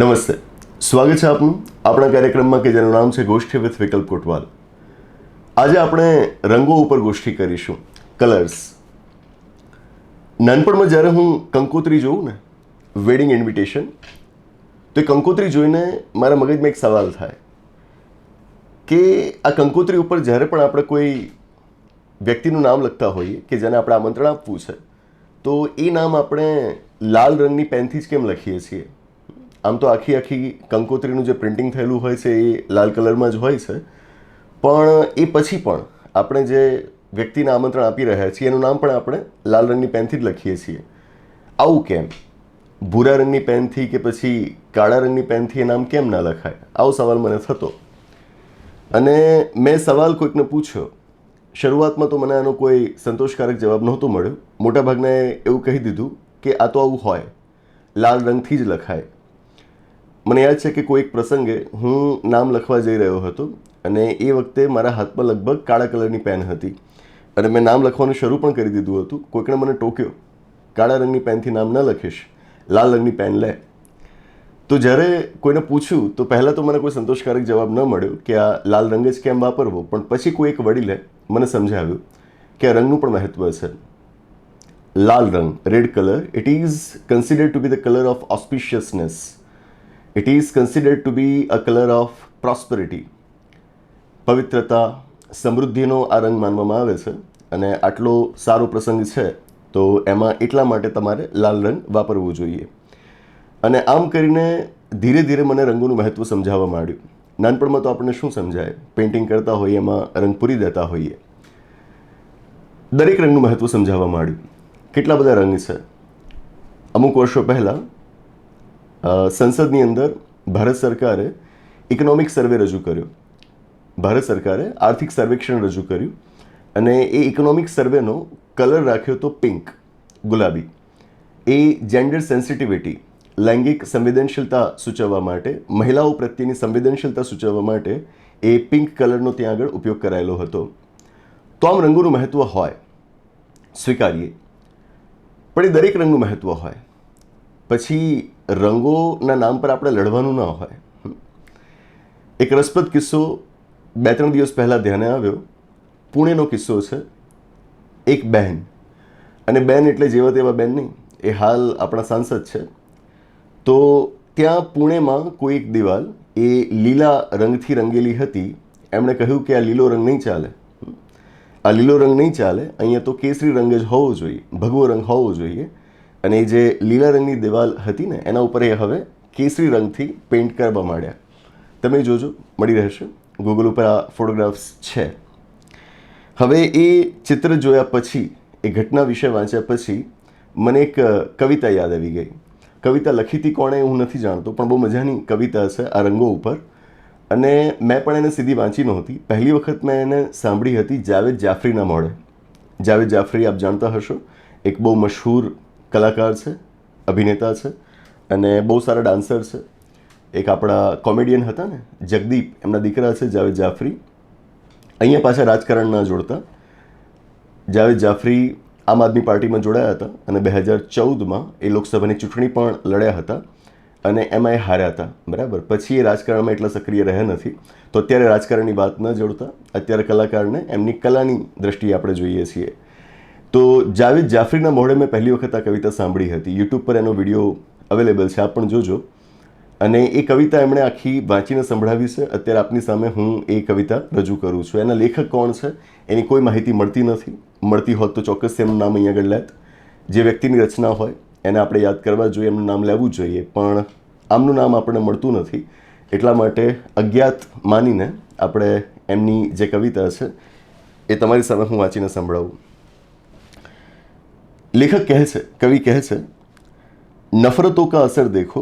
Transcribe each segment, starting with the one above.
નમસ્તે, સ્વાગત છે આપનું આપણા કાર્યક્રમમાં કે જેનું નામ છે ગોષ્ઠી વિથ વિકલ્પ કોટવાલ. આજે આપણે રંગો ઉપર ગોષ્ઠી કરીશું, કલર્સ. નાનપણમાં જ્યારે હું કંકોત્રી જોઉં ને, વેડિંગ ઇન્વિટેશન, તો એ કંકોત્રી જોઈને મારા મગજમાં એક સવાલ થાય કે આ કંકોત્રી ઉપર જ્યારે પણ આપણે કોઈ વ્યક્તિનું નામ લખતા હોઈએ કે જેને આપણે આમંત્રણ આપવું છે, તો એ નામ આપણે લાલ રંગની પેનથી જ કેમ લખીએ છીએ? આમ તો આખી કંકોત્રીનું જે પ્રિન્ટિંગ થયેલું હોય છે એ લાલ કલરમાં જ હોય છે, પણ એ પછી પણ આપણે જે વ્યક્તિને આમંત્રણ આપી રહ્યા છીએ એનું નામ પણ આપણે લાલ રંગની પેનથી જ લખીએ છીએ. આવું કેમ? ભૂરા રંગની પેનથી કે પછી કાળા રંગની પેનથી એ નામ કેમ ના લખાય? આવો સવાલ મને થતો અને મેં સવાલ કોઈકને પૂછ્યો. શરૂઆતમાં તો મને આનો કોઈ સંતોષકારક જવાબ નહોતો મળ્યો. મોટાભાગનાએ એવું કહી દીધું કે આ તો આવું હોય, લાલ રંગથી જ લખાય. મને યાદ છે કે કોઈ એક પ્રસંગે હું નામ લખવા જઈ રહ્યો હતો અને એ વખતે મારા હાથમાં લગભગ કાળા કલરની પેન હતી અને મેં નામ લખવાનું શરૂ પણ કરી દીધું હતું. કોઈકને મને ટોક્યો, કાળા રંગની પેનથી નામ ન લખીશ, લાલ રંગની પેન લે. તો જ્યારે કોઈને પૂછ્યું તો પહેલાં તો મને કોઈ સંતોષકારક જવાબ ન મળ્યો કે આ લાલ રંગ જ કેમ વાપરવો, પણ પછી કોઈ એક વડીલે મને સમજાવ્યું કે આ રંગનું પણ મહત્વ છે. લાલ રંગ, red colour, it is considered to be the colour of auspiciousness. It is considered to be a colour of prosperity. પવિત્રતા, સમૃદ્ધિનો આ રંગ માનવામાં આવે છે અને આટલો સારો પ્રસંગ છે તો એમાં એટલા માટે તમારે લાલ રંગ વાપરવું જોઈએ. અને આમ કરીને ધીરે ધીરે મને રંગોનું મહત્ત્વ સમજાવવા માંડ્યું. નાનપણમાં તો આપણને શું સમજાય, પેઇન્ટિંગ કરતા હોઈએ એમાં રંગ પૂરી દેતા હોઈએ. દરેક રંગનું મહત્ત્વ સમજાવવા માંડ્યું. કેટલા બધા રંગ છે. અમુક વર્ષો પહેલાં સંસદની અંદર ભારત સરકારે ઇકોનોમિક સર્વે રજૂ કર્યો. ભારત સરકારે આર્થિક સર્વેક્ષણ રજૂ કર્યું અને એ ઇકોનોમિક સર્વેનો કલર રાખ્યો તો પિંક, ગુલાબી. એ જેન્ડર સેન્સિટિવિટી, લૈંગિક સંવેદનશીલતા સૂચવવા માટે, મહિલાઓ પ્રત્યેની સંવેદનશીલતા સૂચવવા માટે એ પિંક કલરનો ત્યાં આગળ ઉપયોગ કરાયેલો હતો. તો આમ રંગોનું મહત્ત્વ હોય, સ્વીકારીએ, પણ એ દરેક રંગનું મહત્ત્વ હોય. પછી રંગોના નામ પર આપણે લડવાનું ન હોય. એક રસપ્રદ કિસ્સો 2-3 દિવસ પહેલાં ધ્યાને આવ્યો. પુણેનો કિસ્સો છે. એક બહેન, અને બેન એટલે જેવા તેવા બેન નહીં, એ હાલ આપણા સાંસદ છે. તો ત્યાં પુણેમાં કોઈ એક દિવાલ એ લીલા રંગથી રંગેલી હતી. એમણે કહ્યું કે આ લીલો રંગ નહીં ચાલે, આ લીલો રંગ નહીં ચાલે, અહીંયા તો કેસરી રંગ જ હોવો જોઈએ, ભગવો રંગ હોવો જોઈએ. અને એ જે લીલા રંગની દિવાલ હતી ને એના ઉપર એ હવે કેસરી રંગથી પેઇન્ટ કરવા માંડ્યા. તમે જોજો, મળી રહેશે, ગૂગલ ઉપર આ ફોટોગ્રાફ્સ છે. હવે એ ચિત્ર જોયા પછી, એ ઘટના વિશે વાંચ્યા પછી મને એક કવિતા યાદ આવી ગઈ. કવિતા લખી હતી કોણે હું નથી જાણતો, પણ બહુ મજાની કવિતા છે આ રંગો ઉપર. અને મેં પણ એને સીધી વાંચી નહોતી. પહેલી વખત મેં એને સાંભળી હતી જાવેદ જાફરીના મોઢે. જાવેદ જાફરી આપ જાણતા હશો, એક બહુ મશહૂર કલાકાર છે, અભિનેતા છે અને બહુ સારા ડાન્સર છે. એક આપણા કોમેડિયન હતા ને જગદીપ, એમના દીકરા છે જાવેદ જાફરી. અહીંયા પાછા રાજકારણ ના જોડતા. જાવેદ જાફરી આમ આદમી પાર્ટીમાં જોડાયા હતા અને 2014માં એ લોકસભાની ચૂંટણી પણ લડ્યા હતા અને એમાં એ હાર્યા હતા, બરાબર. પછી એ રાજકારણમાં એટલા સક્રિય રહ્યા નથી. તો અત્યારે રાજકારણની વાત ન જોડતા અત્યારે કલાકારને એમની કલાની દ્રષ્ટિએ આપણે જોઈએ છીએ. તો જાવેદ જાફરીના મોઢે મેં પહેલી વખત આ કવિતા સાંભળી હતી. યુટ્યુબ પર એનો વિડીયો અવેલેબલ છે, આપ પણ જોજો. અને એ કવિતા એમણે આખી વાંચીને સંભળાવી છે. અત્યારે આપની સામે હું એ કવિતા રજૂ કરું છું. એના લેખક કોણ છે એની કોઈ માહિતી મળતી નથી. મળતી હોત તો ચોક્કસ એમનું નામ અહીંયા આગળ લેત. જે વ્યક્તિની રચના હોય એને આપણે યાદ કરવા જોઈએ, એમનું નામ લેવું જોઈએ, પણ આમનું નામ આપણને મળતું નથી. એટલા માટે અજ્ઞાત માનીને આપણે એમની જે કવિતા છે એ તમારી સામે હું વાંચીને સંભળાવું. लेखक कहे છે, कवि कहे છે, नफरतों का असर देखो,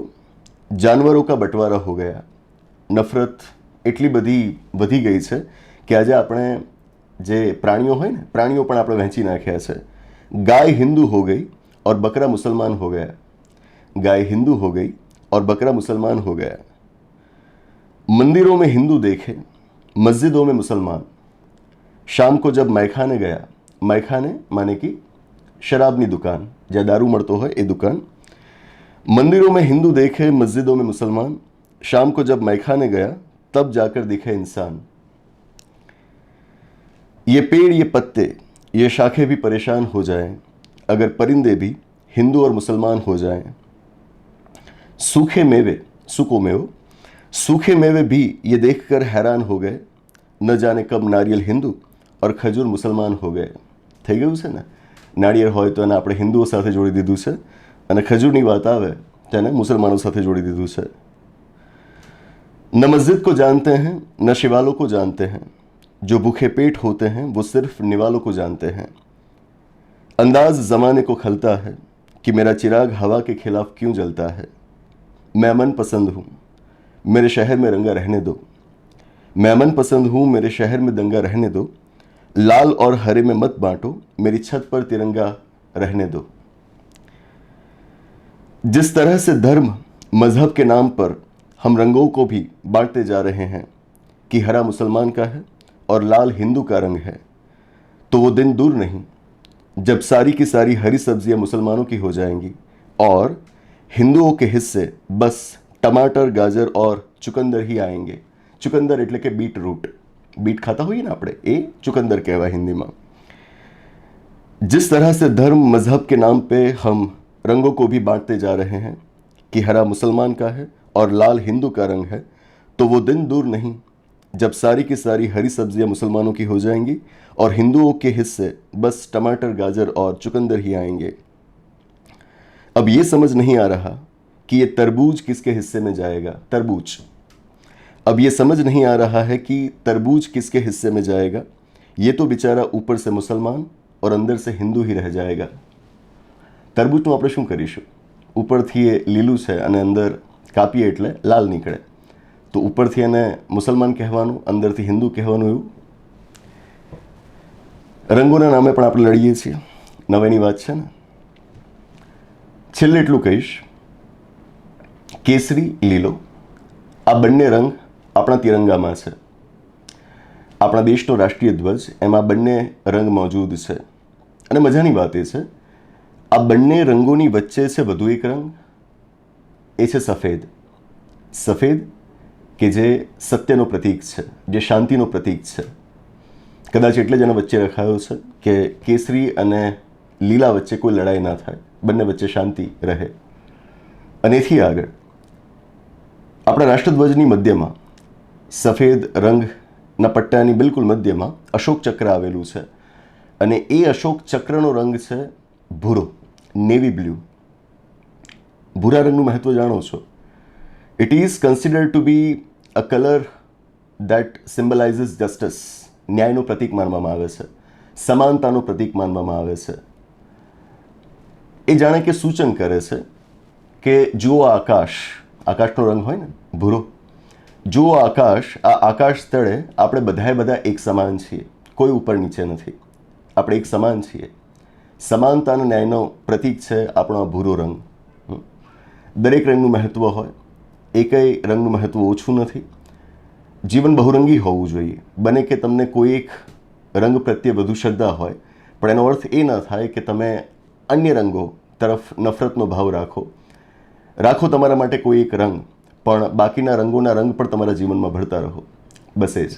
जानवरों का बंटवारा हो गया. નફરત એટલી બધી વધી ગઈ છે કે આજે આપણે જે પ્રાણીઓ હોય ને, પ્રાણીઓ પણ આપણે વહેંચી નાખ્યા છે. ગાય હિન્દુ હો ગઈ और बकरा मुसलमान हो गया. गाय हिंदू हो गई और बकरा मुसलमान हो गया. मंदिरों में हिंदू देखे, मस्जिदों में मुसलमान. शाम को जब मैखाने गया, मैखाने माने कि शराबनी दुकान, જ્યાં દારૂ મળતો હોય એ દુકાન. मंदिरों में हिंदू देखे, मस्जिदों में मुसलमान, शाम को जब मैखाने गया तब जाकर दिखे इंसान। ये पेड़, ये पत्ते, ये शाखें भी परेशान हो जाएं अगर परिंदे भी हिंदू और मुसलमान हो जाएं। सूखे मेवे, सूखो मेवो, सूखे मेवे भी ये देखकर हैरान हो गए, ન જાને કબ નારિયેલ હિન્દુ और ખજૂર મુસલમાન હો ગયે। થઈ ગયું છે ને, નાળિયેર હોય તો એને આપણે હિન્દુઓ સાથે જોડી દીધું છે અને ખજૂરની વાત આવે તો એને મુસલમાનો સાથે જોડી દીધું છે। न मस्जिद को जानते हैं न शिवालों को जानते हैं, जो भूखे पेट होते हैं वो सिर्फ निवालों को जानते हैं। अंदाज ज़माने को खलता है कि मेरा चिराग हवा के खिलाफ क्यों जलता है। मैं मन पसंद हूँ, मेरे शहर में रंगा रहने दो। मैं मन पसंद हूँ, मेरे शहर में दंगा रहने दो। लाल और हरे में मत बांटो, मेरी छत पर तिरंगा रहने दो। जिस तरह से धर्म मजहब के नाम पर हम रंगों को भी बांटते जा रहे हैं कि हरा मुसलमान का है और लाल हिंदू का रंग है, तो वो दिन दूर नहीं जब सारी की सारी हरी सब्जियां मुसलमानों की हो जाएंगी और हिंदुओं के हिस्से बस टमाटर, गाजर और चुकंदर ही आएंगे। चुकंदर એટલે કે બીટ રૂટ, बीट खाता होइए ना આપણે, એ चुकंदर કહેવાય हिंदी में। जिस तरह से धर्म मजहब के नाम पे हम रंगों को भी बांटते जा रहे हैं कि हरा मुसलमान का है और लाल हिंदू का रंग है, तो वो दिन दूर नहीं जब सारी की सारी हरी सब्जियां मुसलमानों की हो जाएंगी और हिंदुओं के हिस्से बस टमाटर, गाजर और चुकंदर ही आएंगे। अब ये समझ नहीं आ रहा कि ये तरबूज किसके हिस्से में जाएगा। तरबूज, अब ये समझ नहीं आ रहा है कि तरबूज किसके हिस्से में जाएगा। ये तो बेचारा ऊपर से मुसलमान और अंदर से हिंदू ही रह जाएगा। તરબૂચનું આપણે શું કરીશું? ઉપરથી એ લીલું છે અને અંદર કાપીએ એટલે લાલ નીકળે, તો ઉપરથી એને મુસલમાન કહેવાનું, અંદરથી હિન્દુ કહેવાનું, એવું? રંગોના નામે પણ આપણે લડીએ છીએ, નવેની વાત છે ને। છેલ્લે એટલું કહીશ, કેસરી, લીલો આ બંને રંગ આપણા તિરંગામાં છે। આપણા દેશનો રાષ્ટ્રીય ધ્વજ, એમાં બંને રંગ મોજૂદ છે। અને મજાની વાત એ છે, આ બંને રંગોની વચ્ચે છે વધુ એક રંગ, એ છે સફેદ। સફેદ કે જે સત્યનો પ્રતીક છે, જે શાંતિનો પ્રતીક છે। કદાચ એટલે જ એના વચ્ચે રખાયો છે કે કેસરી અને લીલા વચ્ચે કોઈ લડાઈ ના થાય, બંને વચ્ચે શાંતિ રહે। અને એથી આગળ આપણા રાષ્ટ્રધ્વજની મધ્યમાં સફેદ રંગના પટ્ટાની બિલકુલ મધ્યમાં અશોક ચક્ર આવેલું છે અને એ અશોક ચક્રનો રંગ છે ભૂરો, નેવી બ્લુ। ભૂરા રંગનું મહત્વ જાણો છો? It is considered to be a colour that symbolises justice, ન્યાયનું પ્રતીક માનવામાં આવે છે, સમાનતાનું પ્રતીક માનવામાં આવે છે। એ જાણે કે સૂચન કરે છે કે જુઓ આકાશ, આકાશનો રંગ હોય ને ભૂરો, જુઓ આકાશ, આ આકાશ તળે આપણે બધા એક સમાન છીએ, કોઈ ઉપર નીચે નથી, આપણે એક સમાન છીએ। સમાનતા અને ન્યાયનો પ્રતીક છે આપણો ભૂરો રંગ। દરેક રંગનું મહત્વ હોય, એકેય રંગનું મહત્વ ઓછું નથી। જીવન બહુરંગી હોવું જોઈએ, બને કે તમને કોઈ એક રંગ પ્રત્યે વધુ શ્રદ્ધા હોય, પણ એનો અર્થ એ ન થાય કે તમે અન્ય રંગો તરફ નફરતનો ભાવ રાખો તમારા માટે કોઈ એક રંગ, પણ બાકીના રંગોના રંગ પણ તમારા જીવનમાં ભળતા રહો, બસ એ જ।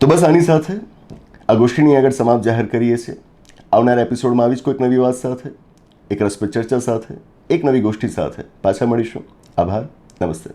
તો બસ આની સાથે આ ગોષ્ઠીની આગળ સમાપ્ત જાહેર કરીએ છીએ। આવનારા એપિસોડમાં આવી જ કોઈક નવી વાત સાથે, એક રસપ્રદ ચર્ચા સાથે, એક નવી ગોષ્ઠી સાથે પાછા મળીશું। આભાર, નમસ્તે।